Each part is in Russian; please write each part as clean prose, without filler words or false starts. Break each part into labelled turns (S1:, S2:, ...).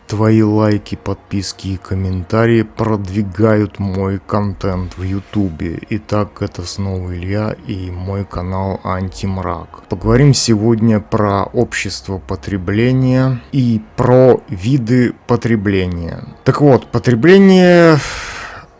S1: Твои лайки, подписки и комментарии продвигают мой контент в Ютубе. Итак, это снова Илья и мой канал Антимрак. Поговорим сегодня про общество потребления и про виды потребления. Так вот, потребление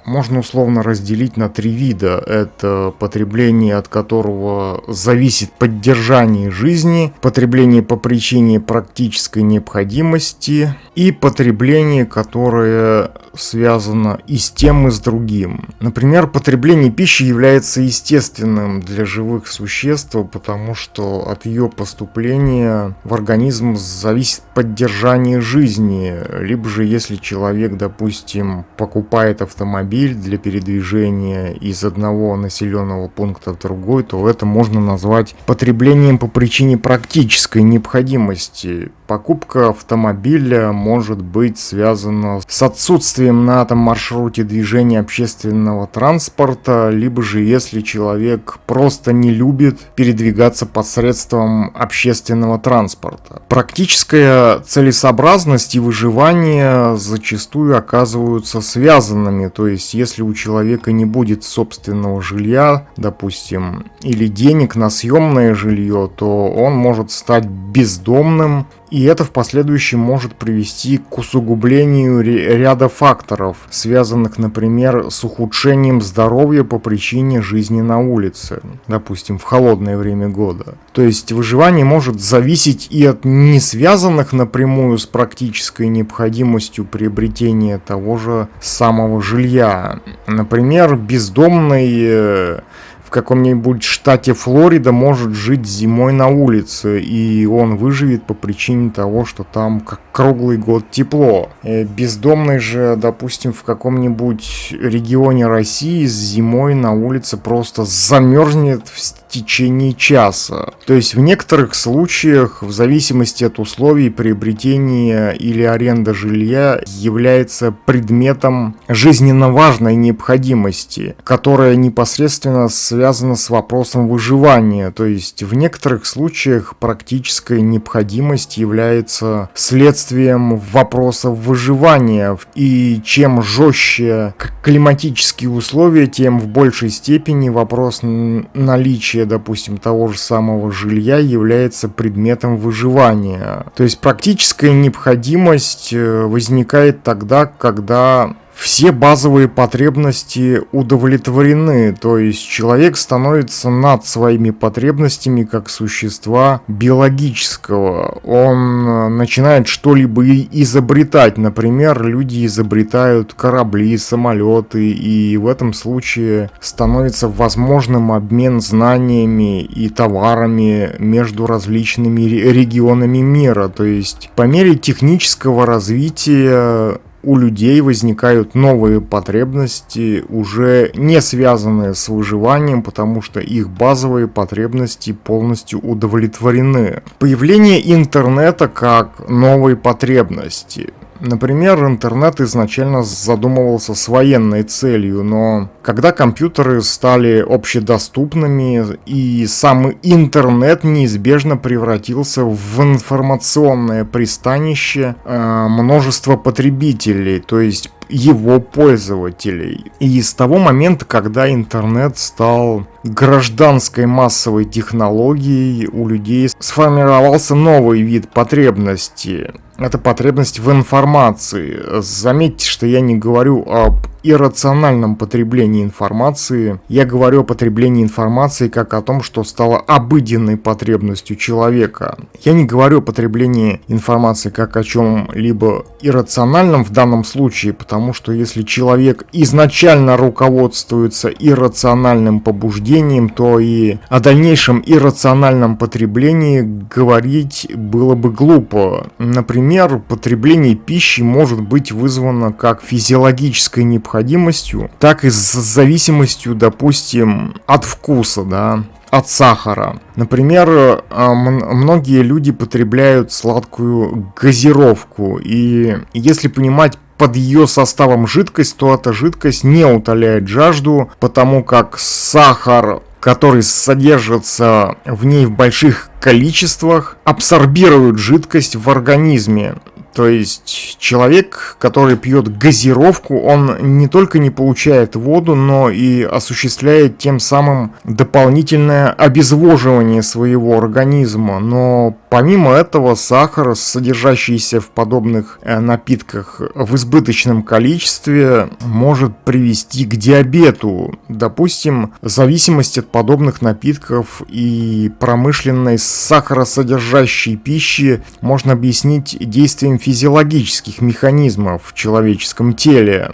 S1: можно условно разделить на три вида. Это потребление, от которого зависит поддержание жизни, потребление по причине практической необходимости и потребление, которое связано и с тем, и с другим. Например, потребление пищи является естественным для живых существ, потому что от ее поступления в организм зависит поддержание жизни. Либо же, если человек, допустим, покупает автомобиль для передвижения из одного населенного пункта в другой, то это можно назвать потреблением по причине практической необходимости. Покупка автомобиля может быть связана с отсутствием на этом маршруте движения общественного транспорта, либо же если человек просто не любит передвигаться посредством общественного транспорта. Практическая целесообразность и выживание зачастую оказываются связанными, то есть если у человека не будет собственного жилья, допустим, или денег на съемное жилье, то он может стать бездомным, и это в последующем может привести к усугублению ряда факторов, связанных, например, с ухудшением здоровья по причине жизни на улице, допустим, в холодное время года. То есть выживание может зависеть и от не связанных напрямую с практической необходимостью приобретения того же самого жилья. Например, бездомный в каком-нибудь штате Флорида может жить зимой на улице, и он выживет по причине того, что там как круглый год тепло. Бездомный же, допустим, в каком-нибудь регионе России зимой на улице просто замерзнет в течение часа. То есть в некоторых случаях, в зависимости от условий, приобретение или аренда жилья является предметом жизненно важной необходимости, которая непосредственно связана с вопросом выживания. То есть в некоторых случаях практическая необходимость является следствием вопросов выживания. И чем жестче климатические условия, тем в большей степени вопрос наличия, допустим, того же самого жилья является предметом выживания. То есть практическая необходимость возникает тогда, когда все базовые потребности удовлетворены, то есть человек становится над своими потребностями как существа биологического. Он начинает что-либо изобретать. Например, люди изобретают корабли, самолеты, и в этом случае становится возможным обмен знаниями и товарами между различными регионами мира. То есть по мере технического развития у людей возникают новые потребности, уже не связанные с выживанием, потому что их базовые потребности полностью удовлетворены. Появление интернета как новой потребности. Например, интернет изначально задумывался с военной целью, но когда компьютеры стали общедоступными, и сам интернет неизбежно превратился в информационное пристанище множества потребителей, то есть его пользователей. И с того момента, когда интернет стал гражданской массовой технологией, у людей сформировался новый вид потребности. Это потребность в информации. Заметьте, что я не говорю об иррациональном потреблении информации. Я говорю о потреблении информации как о том, что стало обыденной потребностью человека. Я не говорю о потреблении информации как о чем-либо иррациональном в данном случае, потому что если человек изначально руководствуется иррациональным побуждением, то и о дальнейшем иррациональном потреблении говорить было бы глупо. Например, потребление пищи может быть вызвано как физиологической необходимостью, так и с зависимостью, допустим, от вкуса, от сахара. Например, многие люди потребляют сладкую газировку, и если понимать под ее составом жидкость, то эта жидкость не утоляет жажду, потому как сахар, который содержится в ней в больших количествах, абсорбирует жидкость в организме. То есть человек, который пьет газировку, он не только не получает воду, но и осуществляет тем самым дополнительное обезвоживание своего организма. Но помимо этого сахар, содержащийся в подобных напитках в избыточном количестве, может привести к диабету. Допустим, зависимость от подобных напитков и промышленной сахаросодержащей пищи можно объяснить действием физиологических механизмов в человеческом теле.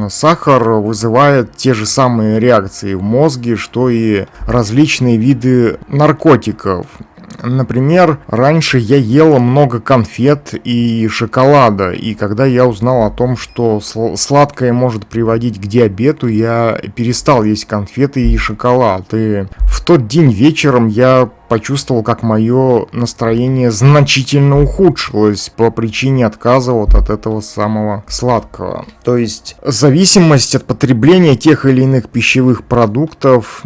S1: Сахар вызывает те же самые реакции в мозге, что и различные виды наркотиков. Например, раньше я ел много конфет и шоколада, и когда я узнал о том, что сладкое может приводить к диабету, я перестал есть конфеты и шоколад. И в тот день вечером я почувствовал, как мое настроение значительно ухудшилось по причине отказа вот от этого самого сладкого. То есть зависимость от потребления тех или иных пищевых продуктов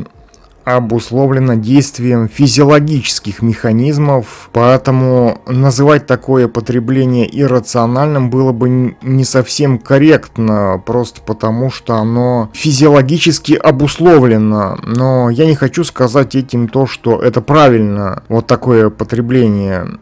S1: обусловлено действием физиологических механизмов, поэтому называть такое потребление иррациональным было бы не совсем корректно, просто потому что оно физиологически обусловлено. Но я не хочу сказать этим то, что это правильно, вот такое потребление.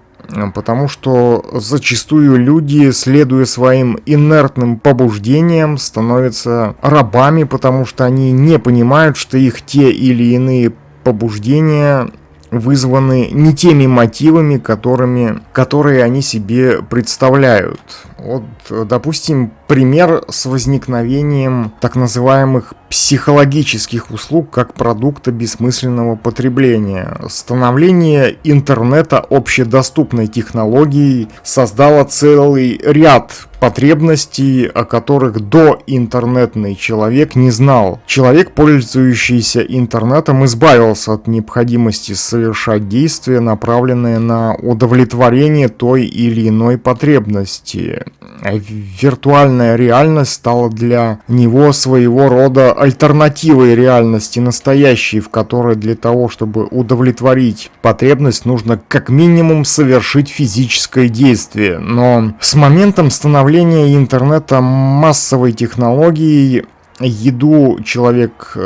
S1: Потому что зачастую люди, следуя своим инертным побуждениям, становятся рабами, потому что они не понимают, что их те или иные побуждения вызваны не теми мотивами, которые они себе представляют. Вот, допустим, пример с возникновением так называемых психологических услуг как продукта бессмысленного потребления. Становление интернета общедоступной технологией создало целый ряд потребностей, о которых доинтернетный человек не знал. Человек, пользующийся интернетом, избавился от необходимости совершать действия, направленные на удовлетворение той или иной потребности. Виртуальная реальность стала для него своего рода альтернативой реальности настоящей, в которой для того, чтобы удовлетворить потребность, нужно как минимум совершить физическое действие. Но с моментом становления интернета массовой технологией еду человек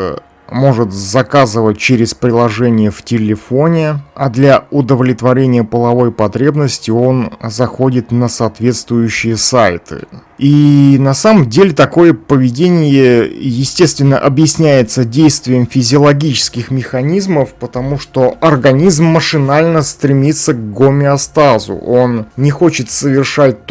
S1: может заказывать через приложение в телефоне, а для удовлетворения половой потребности он заходит на соответствующие сайты. И на самом деле такое поведение, естественно, объясняется действием физиологических механизмов, потому что организм машинально стремится к гомеостазу. Он не хочет совершать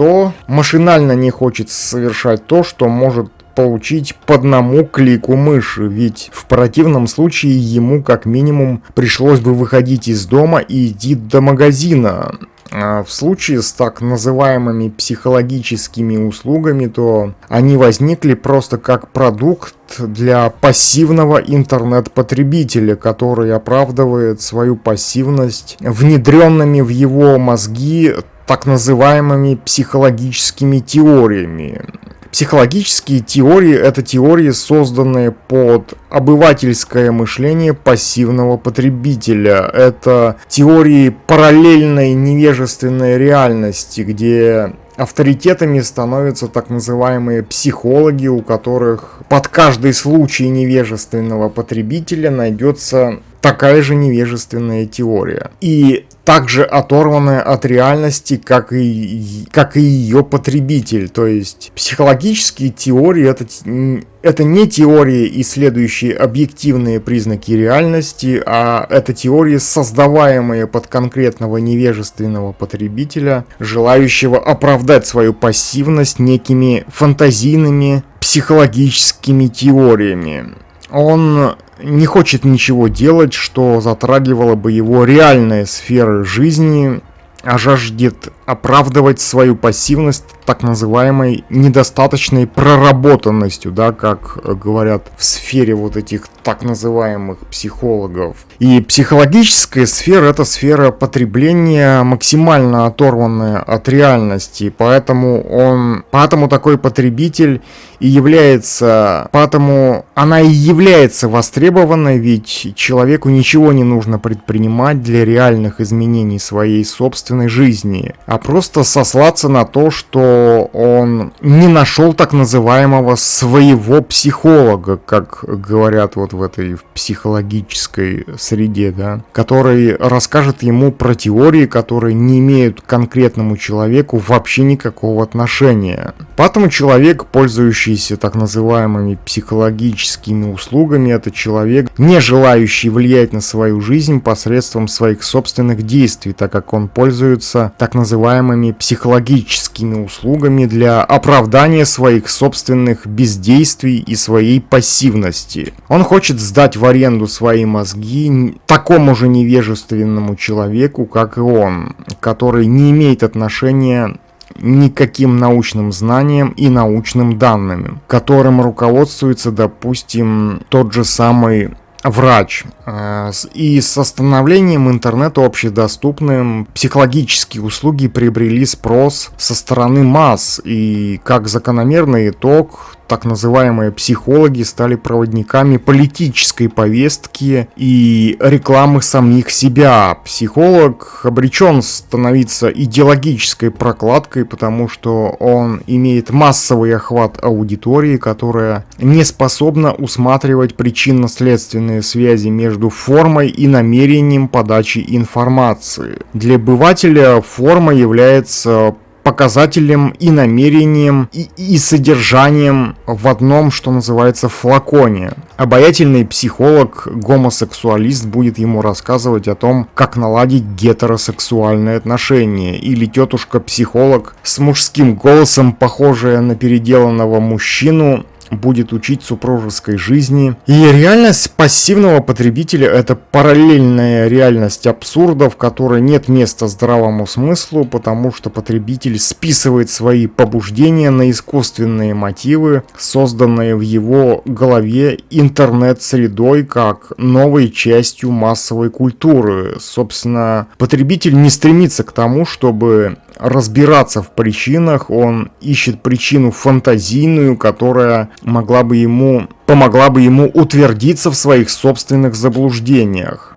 S1: машинально не хочет совершать то, что может получить по одному клику мыши, ведь в противном случае ему как минимум пришлось бы выходить из дома и идти до магазина. А в случае с так называемыми психологическими услугами, то они возникли просто как продукт для пассивного интернет-потребителя, который оправдывает свою пассивность внедренными в его мозги так называемыми психологическими теориями. Психологические теории – это теории, созданные под обывательское мышление пассивного потребителя. Это теории параллельной невежественной реальности, где авторитетами становятся так называемые психологи, у которых под каждый случай невежественного потребителя найдется такая же невежественная теория. И также оторванная от реальности, как и ее потребитель. То есть психологические теории это не теории, исследующие объективные признаки реальности, а это теории, создаваемые под конкретного невежественного потребителя, желающего оправдать свою пассивность некими фантазийными психологическими теориями. Он не хочет ничего делать, что затрагивало бы его реальные сферы жизни, а жаждет оправдывать свою пассивность так называемой недостаточной проработанностью, да, как говорят в сфере вот этих так называемых психологов. И психологическая сфера – это сфера потребления, максимально оторванная от реальности, поэтому такой потребитель поэтому она и является востребованной, ведь человеку ничего не нужно предпринимать для реальных изменений своей собственной жизни. а просто сослаться на то, что он не нашел так называемого своего психолога, как говорят вот в этой психологической среде, да, который расскажет ему про теории, которые не имеют к конкретному человеку вообще никакого отношения. Поэтому человек, пользующийся так называемыми психологическими услугами, это человек, не желающий влиять на свою жизнь посредством своих собственных действий, так как он пользуется так называемыми психологическими услугами для оправдания своих собственных бездействий и своей пассивности. Он хочет сдать в аренду свои мозги такому же невежественному человеку, как и он, который не имеет отношения никаким научным знаниям и научным данным, которым руководствуется, допустим, тот же самый врач. И с становлением интернета общедоступным психологические услуги приобрели спрос со стороны масс, и как закономерный итог так называемые психологи стали проводниками политической повестки и рекламы самих себя. Психолог обречен становиться идеологической прокладкой, потому что он имеет массовый охват аудитории, которая не способна усматривать причинно-следственные связи между формой и намерением подачи информации. Для обывателя форма является показателем и намерением, и содержанием в одном, что называется, флаконе. Обаятельный психолог-гомосексуалист будет ему рассказывать о том, как наладить гетеросексуальные отношения, или тетушка-психолог с мужским голосом, похожая на переделанного мужчину, будет учить супружеской жизни. И реальность пассивного потребителя — это параллельная реальность абсурда, в которой нет места здравому смыслу, потому что потребитель списывает свои побуждения на искусственные мотивы, созданные в его голове интернет-средой как новой частью массовой культуры. Собственно, потребитель не стремится к тому, чтобы разбираться в причинах, он ищет причину фантазийную, которая помогла бы ему утвердиться в своих собственных заблуждениях.